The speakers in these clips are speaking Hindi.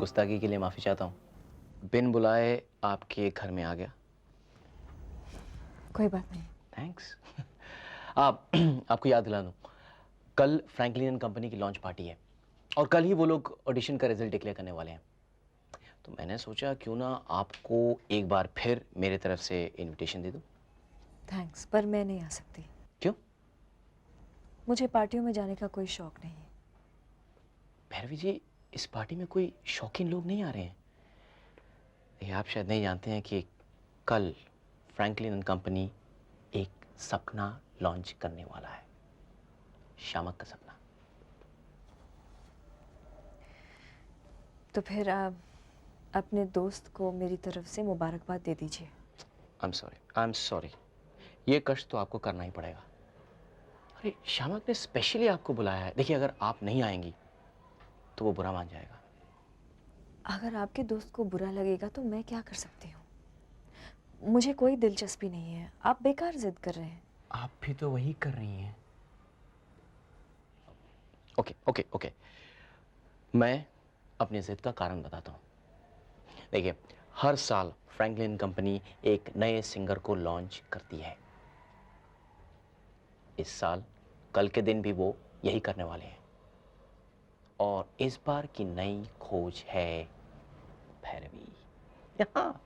गुस्ताखी के लिए माफ़ी चाहता हूँ। बिन बुलाए आपके घर में आ गया। कोई बात नहीं। थैंक्स। आप आपको याद दिला दूँ, कल फ्रैंकलिन एंड कंपनी की लॉन्च पार्टी है और कल ही वो लोग ऑडिशन का रिजल्ट डिक्लेयर करने वाले हैं। तो मैंने सोचा क्यों ना आपको एक बार फिर मेरे तरफ से इनविटेशन दे दूँ। थैंक्स, पर मैं नहीं आ सकती। क्यों? मुझे पार्टियों में जाने का कोई शौक नहीं है। भैरवी जी, इस पार्टी में कोई शौकीन लोग नहीं आ रहे हैं। ये आप शायद नहीं जानते हैं कि कल फ्रैंकलिन एंड कंपनी एक सपना लॉन्च करने वाला है। शामक का सपना। तो फिर आप अपने दोस्त को मेरी तरफ से मुबारकबाद दे दीजिए। I am sorry. ये कष्ट तो आपको करना ही पड़ेगा। अरे शामक ने स्पेशली आपको बुलाया है। देखिए, अगर आप नहीं आएंगी तो वो बुरा मान जाएगा। अगर आपके दोस्त को बुरा लगेगा तो मैं क्या कर सकती हूँ? मुझे कोई दिलचस्पी नहीं है। आप बेकार जिद कर रहे हैं। आप भी तो वही कर रही हैं। ओके ओके ओके, मैं अपनी जिद का कारण बताता हूँ। देखिए, हर साल फ्रैंकलिन कंपनी एक नए सिंगर को लॉन्च करती है। इस साल कल के दिन भी वो यही करने वाले हैं और इस बार की नई खोज है भैरवी। हाँ,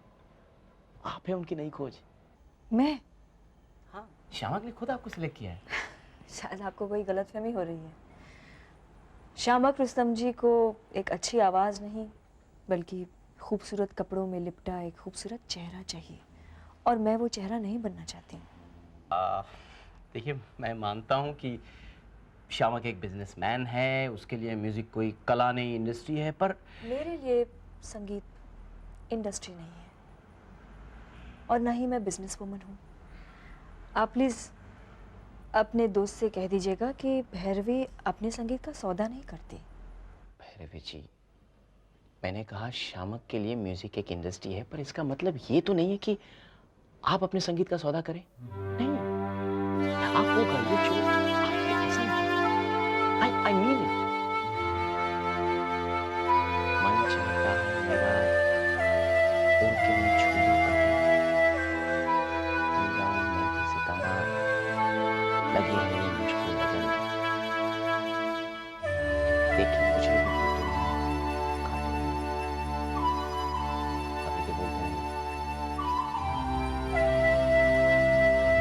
आप है उनकी नई खोज। मैं? हाँ, शामक ने खुद आपको सिलेक्ट किया है। शायद आपको कोई गलतफहमी हो रही है। शामक रुस्तम जी को एक अच्छी आवाज़ नहीं, बल्कि खूबसूरत कपड़ों में लिपटा एक खूबसूरत चेहरा चाहिए, और मैं वो चेहरा नहीं बनना चाहती। देखिए, मैं मानता हूँ कि शामक एक बिजनेसमैन है, उसके लिए म्यूजिक कोई कला नहीं, इंडस्ट्री है, पर मेरे लिए संगीत इंडस्ट्री नहीं है, और ना ही मैं बिजनेस वूमन हूँ। आप प्लीज़ अपने दोस्त से कह दीजिएगा कि भैरवी अपने संगीत का सौदा नहीं करती। भैरवी जी, मैंने कहा शामक के लिए म्यूजिक एक इंडस्ट्री है, पर इसका मतलब ये तो नहीं है कि आप अपने संगीत का सौदा करें। नहीं, आप वो करिए जो आपको पसंद है। I mean it. मन चाहता है मेरा उड़ के मैं छू लूं कभी, बन जाऊं मैं भी सितारा, लगी रहे मुझको लगन, देखिए मुझे भी तो तुम खाते अभी के बोलते नहीं।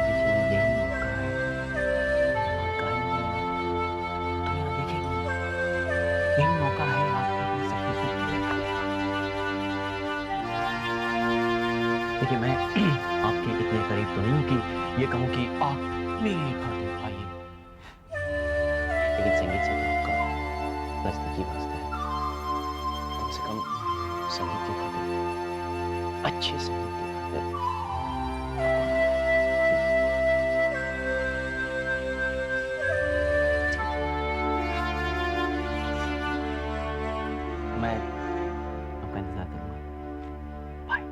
जी, यही मौका है आप गाएंगे, दुनिया देखेगी। यही मौका है आप अपने सपने को पूरा करने का। देखिए, मैं आपके इतने करीब तो नहीं हूं कि ये कहूं कि आप मेरे खातिर आइए, लेकिन संगीत से तो आपका नजदीकी वास्ता है। कम से कम संगीत की खातिर, अच्छे संगीत की खातिर मैं आपका इंतजार करूंगा। बाय।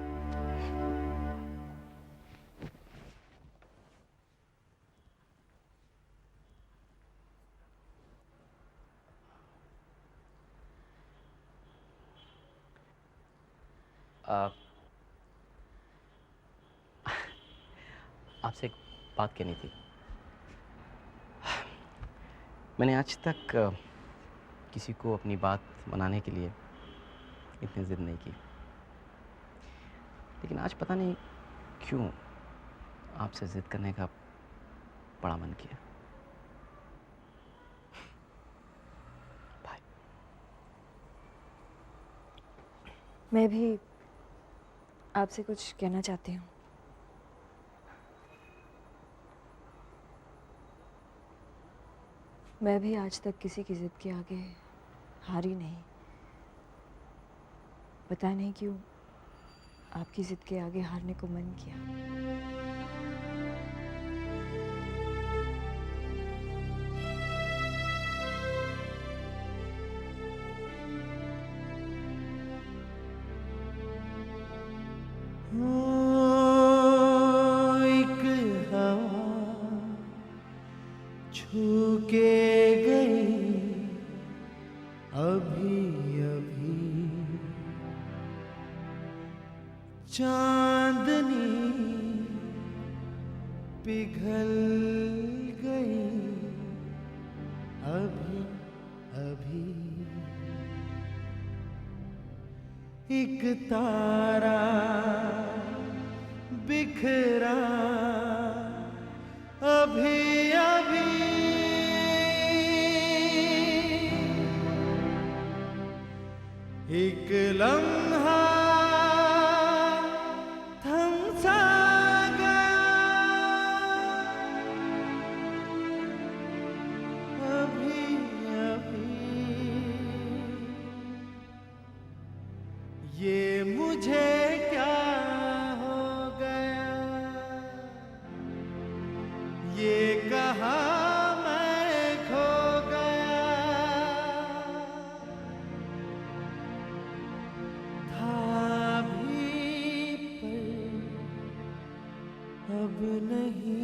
आपसे एक बात कहनी थी। मैंने आज तक किसी को अपनी बात मनाने के लिए इतनी जिद नहीं की, लेकिन आज पता नहीं क्यों आपसे जिद करने का बड़ा मन किया। बाय। मैं भी आपसे कुछ कहना चाहती हूँ। मैं भी आज तक किसी की जिद के आगे हारी नहीं। पता नहीं क्यों आपकी जिद के आगे हारने को मन किया। एक हवा छू के गई अभी अभी, चांदनी पिघल गई अभी अभी, एक तारा बिखरा अभी अभी, एक लम्हा थम सा गया अभी अभी, ये मुझे क्या हो गया, ये कहाँ मैं खो गया, था भी पर अब नहीं,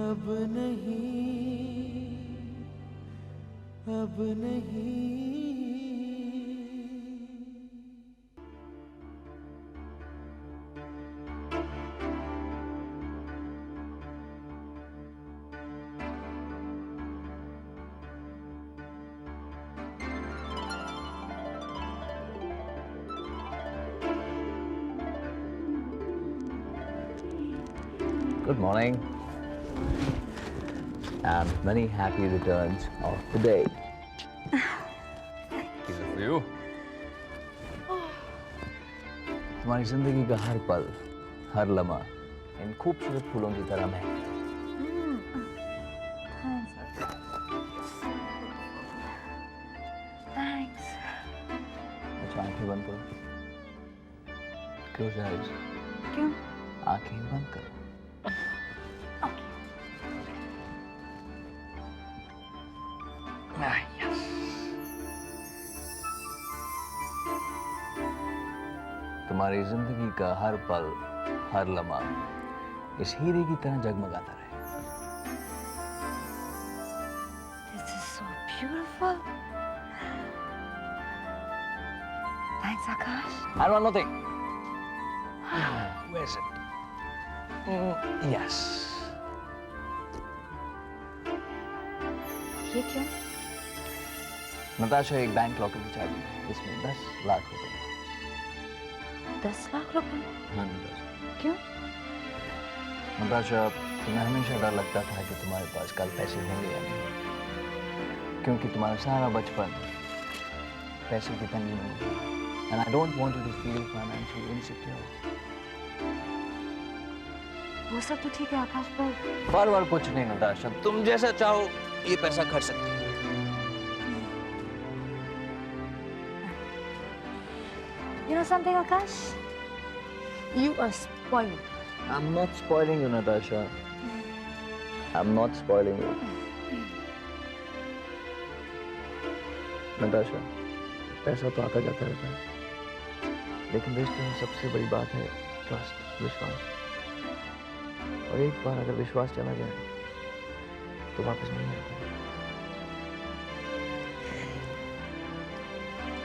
अब नहीं, अब नहीं। Good morning and many happy returns of the day. These are for you. तुम्हारी जिंदगी का हर पल, हर लम्हा इन खूबसूरत फूलों की तरह महके। Thanks. अच्छा आंखें बंद करो। Close your eyes. क्यों? आंखें बंद करो। Yes. तुम्हारी जिंदगी का हर पल, हर लम्हा इस हीरे की तरह जगमगाता रहे। This is so beautiful. Thanks, Akash. And one more thing. Where is it? Yes. ये क्या? नताशा एक बैंक लॉकर की चाबी है, इसमें 10 लाख रुपए हैं। 10 लाख रुपए? हाँ नताशा। क्यों? नताशा, तुम्हें हमेशा डर लगता था कि तुम्हारे पास कल पैसे होंगे या नहीं, क्योंकि तुम्हारा सारा बचपन पैसे की तंगी में हुआ। And I don't want you to feel financially insecure. वो सब तो ठीक है आकाश, पर पर कुछ नहीं नताशा, तुम जैसा चाहो ये पैसा खर्च सकती हो। You know something, Akash? You are spoiled. I'm not spoiling you, Natasha. I'm not spoiling you. Natasha, पैसा तो आता जाता रहता है, लेकिन रिश्ते में सबसे बड़ी बात है ट्रस्ट, विश्वास। और एक बार अगर विश्वास चला जाए तो वापस नहीं आता।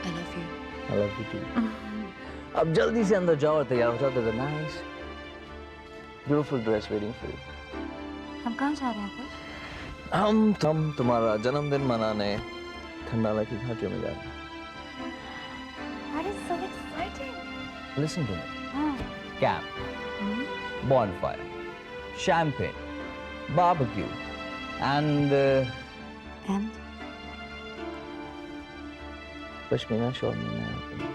I love you. I love you too. अब जल्दी से अंदर जाओ और तैयार हो जाओ। There's a nice, beautiful dress waiting for you. हम कहाँ जा रहे हैं आकाश? हम तुम्हारा जन्मदिन मनाने खंडाला की घाटियों में जा रहे हैं। That is so exciting. Listen to me. हाँ. Camp, bonfire, champagne, barbecue, and And? Pashmina shawl में मैं आता हूँ।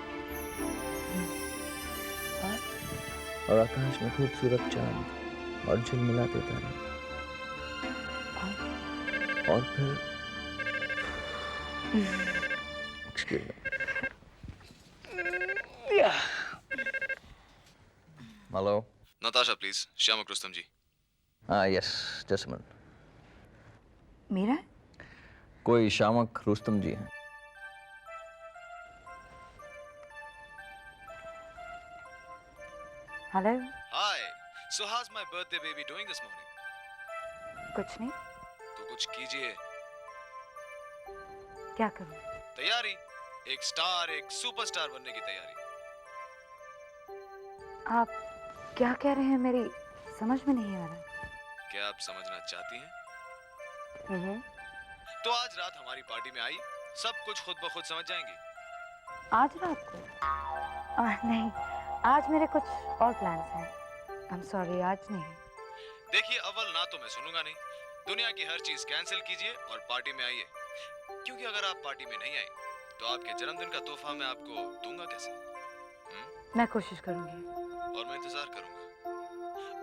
और आकाश में खूबसूरत चांद और झिलमिलाते तारे। और फिर Excuse me. Hello. Natasha, please. Shyamak Rustam ji. Yes, just a minute. मेरा? कोई शामक रुस्तम जी हैं। Hello? Hi. So how's my birthday baby doing this morning? कुछ नहीं। तो कुछ कीजिए। क्या करूं? तैयारी। एक स्टार, एक सुपरस्टार बनने की तैयारी। आप क्या कह रहे हैं? मेरी समझ में नहीं आ रहा। क्या आप समझना चाहती हैं? तो आज रात हमारी पार्टी में आई, सब कुछ खुद ब खुद समझ जाएंगी। आज रात को? नहीं, आज मेरे कुछ और प्लान्स हैं। आई एम सॉरी, आज नहीं। देखिए, अव्वल ना तो मैं सुनूंगा नहीं, दुनिया की हर चीज कैंसिल कीजिए और पार्टी में आइए, क्योंकि अगर आप पार्टी में नहीं आए तो आपके जन्मदिन का तोहफा मैं आपको दूंगा कैसे? मैं कोशिश करूंगी। और मैं इंतजार करूंगा।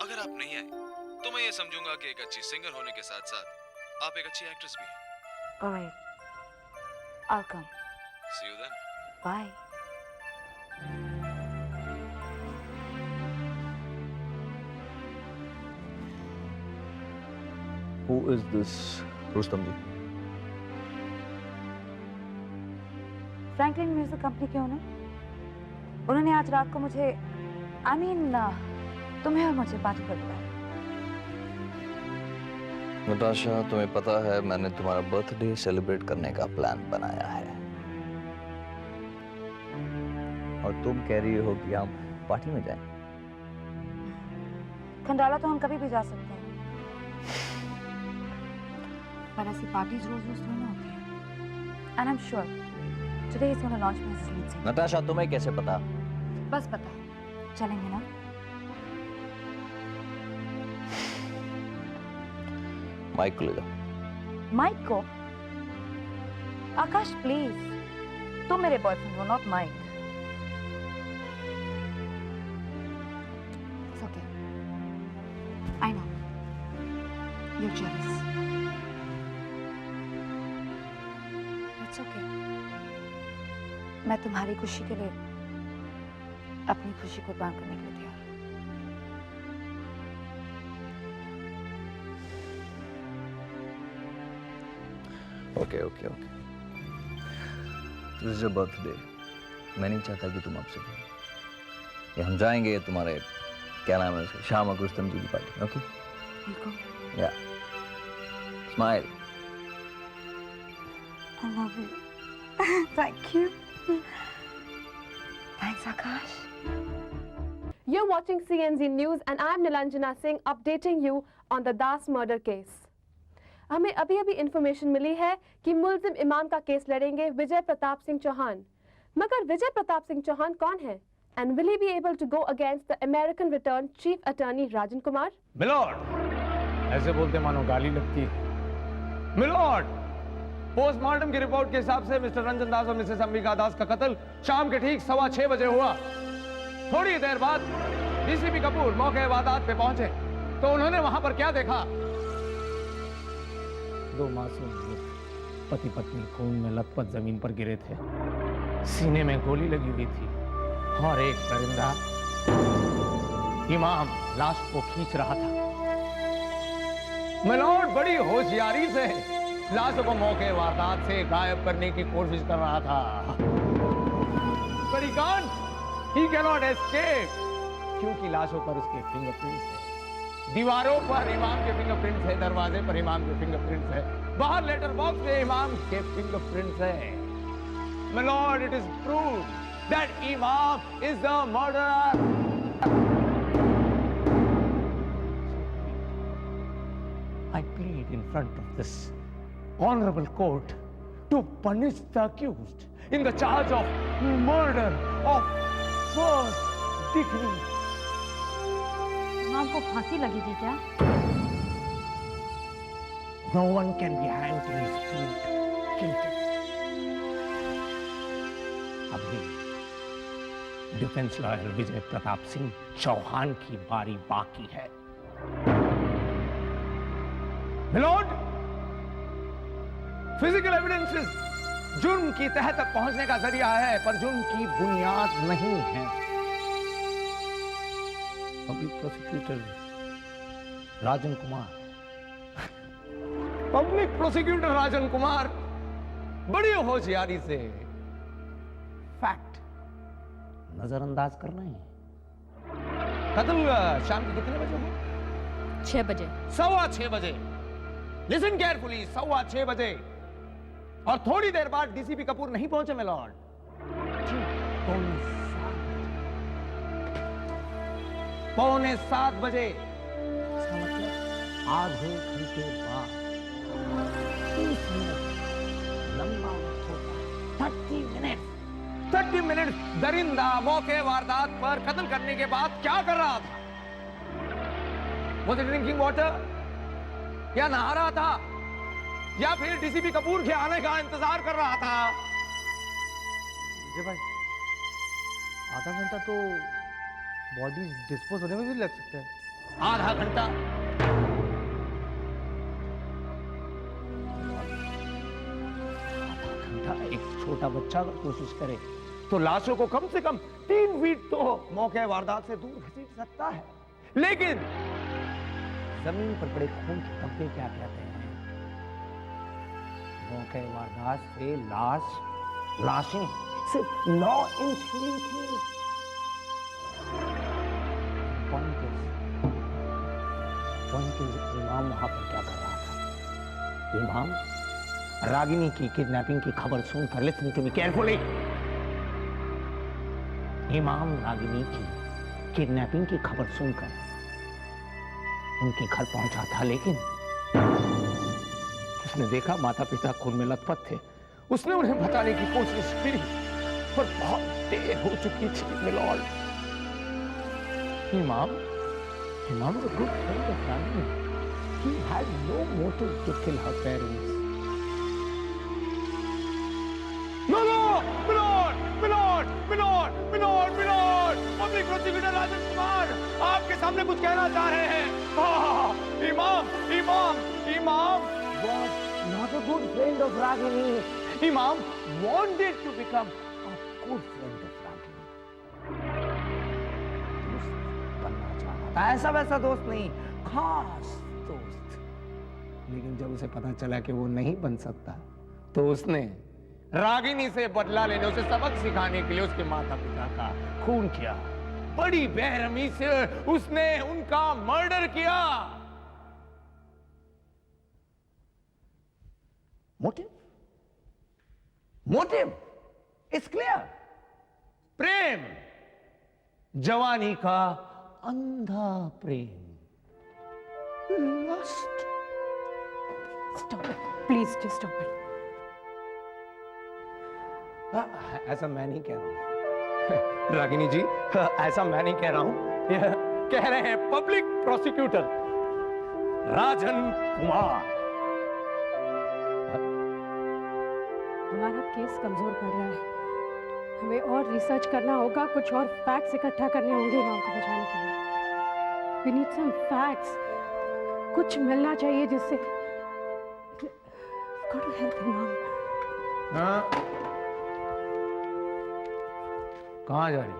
अगर आप नहीं आए तो मैं ये समझूंगा कि एक अच्छी सिंगर होने के साथ साथ आप एक अच्छी एक्ट्रेस भी हैं। Alright, I'll come. See you then. Bye. Who is this Rustam ji? Franklin music company के ओनर। उन्होंने आज रात को मुझे तुम्हें और मुझे पार्टी पर बुलाया। नताशा, तुम्हें पता है मैंने तुम्हारा बर्थडे सेलिब्रेट करने का प्लान बनाया है और तुम कह रही हो कि हम पार्टी में जाएं। खंडाला तो हम कभी भी जा सकते हैं, पर ऐसी पार्टीज रोज रोज थोड़ी ना होती है। And I am sure today is gonna launch my lead singer. Natasha, तुम्हें कैसे पता? बस पता, चलेंगे ना? माइक को ले जाओ। माइक को? आकाश प्लीज, तुम मेरे बॉयफ्रेंड हो, not Mike. It's okay. I know. You're jealous. It's okay. मैं तुम्हारी खुशी के लिए अपनी खुशी कुर्बान करने के लिए तैयार हूँ। Okay okay okay, this is your birthday. मैं नहीं चाहता कि तुम आपसे कहो कि हम जाएंगे तुम्हारे, क्या नाम है उसका, शामक रुस्तम जी की पार्टी। ओके, बिल्कुल। या smile. I love you. Thank you. Thanks, Akash. You're watching CNZ News and I'm Nilanjana Singh updating you on the Das murder case. हमें अभी अभी इंफॉर्मेशन मिली है कि मुल्जिम इमाम का केस लड़ेंगे विजय प्रताप सिंह चौहान। मगर विजय प्रताप सिंह चौहान कौन है? And will he be able to go against the American returned Chief Attorney Rajan Kumar? Milord, ऐसे बोलते मानो गाली लगती है। मिलॉर्ड, पोस्टमार्टम की रिपोर्ट के हिसाब से मिस्टर रंजन दास और मिसेस अंबिका दास का कत्ल शाम के ठीक 6:15 बजे हुआ। थोड़ी देर बाद डीसीपी कपूर मौके वारदात पे पहुंचे तो उन्होंने वहां पर क्या देखा? दो मासूम लोग पति पत्नी खून में लथपथ जमीन पर गिरे थे, सीने में गोली लगी हुई थी और एक परिंदा इमाम लाश को खींच रहा था। मिलॉर्ड बड़ी होशियारी से लाश को मौके वारदात से गायब करने की कोशिश कर रहा था, पर he cannot escape क्योंकि लाशों पर उसके फिंगरप्रिंट्स हैं। दीवारों पर इमाम के फिंगरप्रिंट्स है, दरवाजे पर इमाम के फिंगरप्रिंट्स है, बाहर लेटर बॉक्स में इमाम के फिंगरप्रिंट्स है। My lord, it is proved that Imam is the murderer. I plead in front of this honorable court to punish the accused in the charge of murder of first degree. इमाम को फांसी लगेगी क्या? No one can be hanged till he's proved guilty. अभी डिफेंस लॉयर विजय प्रताप सिंह चौहान की बारी बाकी है। मिलॉर्ड, फिजिकल एविडेंसेस जुर्म की तह तक पहुंचने का जरिया है, पर जुर्म की बुनियाद नहीं है। पब्लिक प्रोसिक्यूटर राजन कुमार बड़ी होशियारी से फैक्ट नजरअंदाज कर रहे हैं। कत्ल शाम के कितने बजे हुआ? 6 बजे। 6:15 बजे। लिसन केयरफुली, 6:15 बजे। और थोड़ी देर बाद डीसीपी कपूर नहीं पहुंचे मिलॉर्ड। 6:45 बजे। इसका मतलब आधे घंटे बाद 30 मिनट लंबा वक्त होता है। 30 मिनट दरिंदा मौके वारदात पर कत्ल करने के बाद क्या कर रहा था? Was it ड्रिंकिंग वाटर, या नहा रहा था, या फिर डीसीपी कपूर के आने का इंतजार कर रहा था? विजय भाई, आधा घंटा तो बॉडी डिस्पोज होने में भी लग सकता है। आधा घंटा? आधा घंटा एक छोटा बच्चा अगर कोशिश करे तो लाशों को कम से कम 3 फीट तो मौके वारदात से दूर घसीट सकता है। लेकिन जमीन पर पड़े खून के धब्बे क्या कहते हैं? मौके वारदात से लाशें सिर्फ 9 इंच हिली थी। पॉइंट इज इमाम वहां पर क्या कर रहा था? इमाम रागिनी की किडनैपिंग की खबर सुनकर, लिसन टू मी केयरफुली, इमाम रागिनी की किडनैपिंग की खबर सुनकर उनके घर पहुंचा था, लेकिन उसने देखा माता पिता खून में लथपथ थे। उसने उन्हें बताने की कोशिश की, पर बहुत देर हो चुकी थी मिलॉर्ड। इमाम is a good friend of Ragini. He had no motive to kill her parents. No! Milord! Public Prosecutor Rajan Kumar, आपके सामने कुछ कहना चाह रहे हैं। इमाम was not a good friend of Ragini. इमाम wanted to become a good friend of Ragini. बनना चाह रहा था, ऐसा वैसा दोस्त नहीं, खास दोस्त। लेकिन जब उसे पता चला कि वो नहीं बन सकता, तो उसने रागिनी से बदला लेने, उसे सबक सिखाने के लिए उसके माता पिता का खून किया। बड़ी बेरहमी से उसने उनका मर्डर किया। Motive is clear. प्रेम, जवानी का अंधा प्रेम, lust. Stop it. Please, just stop it. ऐसा मैं नहीं कह रहा हूं रागिनी जी, ऐसा मैं नहीं कह रहा हूं, यह कह रहे हैं पब्लिक प्रोसिक्यूटर राजन कुमार। हमारा केस कमजोर पड़ रहा है, हमें और रिसर्च करना होगा, कुछ और फैक्ट्स इकट्ठा करने होंगे इमाम को बचाने के लिए। We need some facts. कुछ मिलना चाहिए जिससे Got to help इमाम। हाँ? कहाँ जा रही है?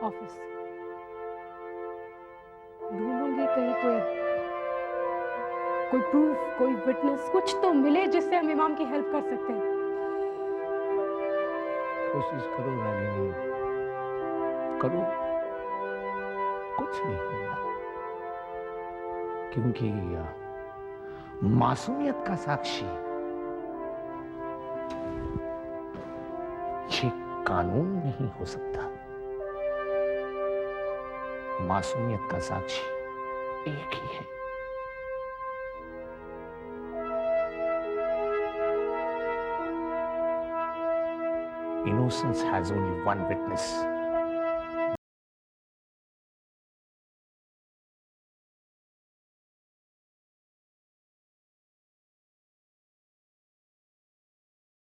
ऑफिस ढूंढूंगी, कहीं कोई प्रूफ, कोई विटनेस, कुछ तो मिले जिससे हम इमाम की हेल्प कर सकते हैं। कोशिश करो रागिनी, करो, कुछ नहीं होगा, क्योंकि मासूमियत का साक्षी ये कानून नहीं हो सकता। मासूमियत का साक्षी एक ही है, innocence has only one witness.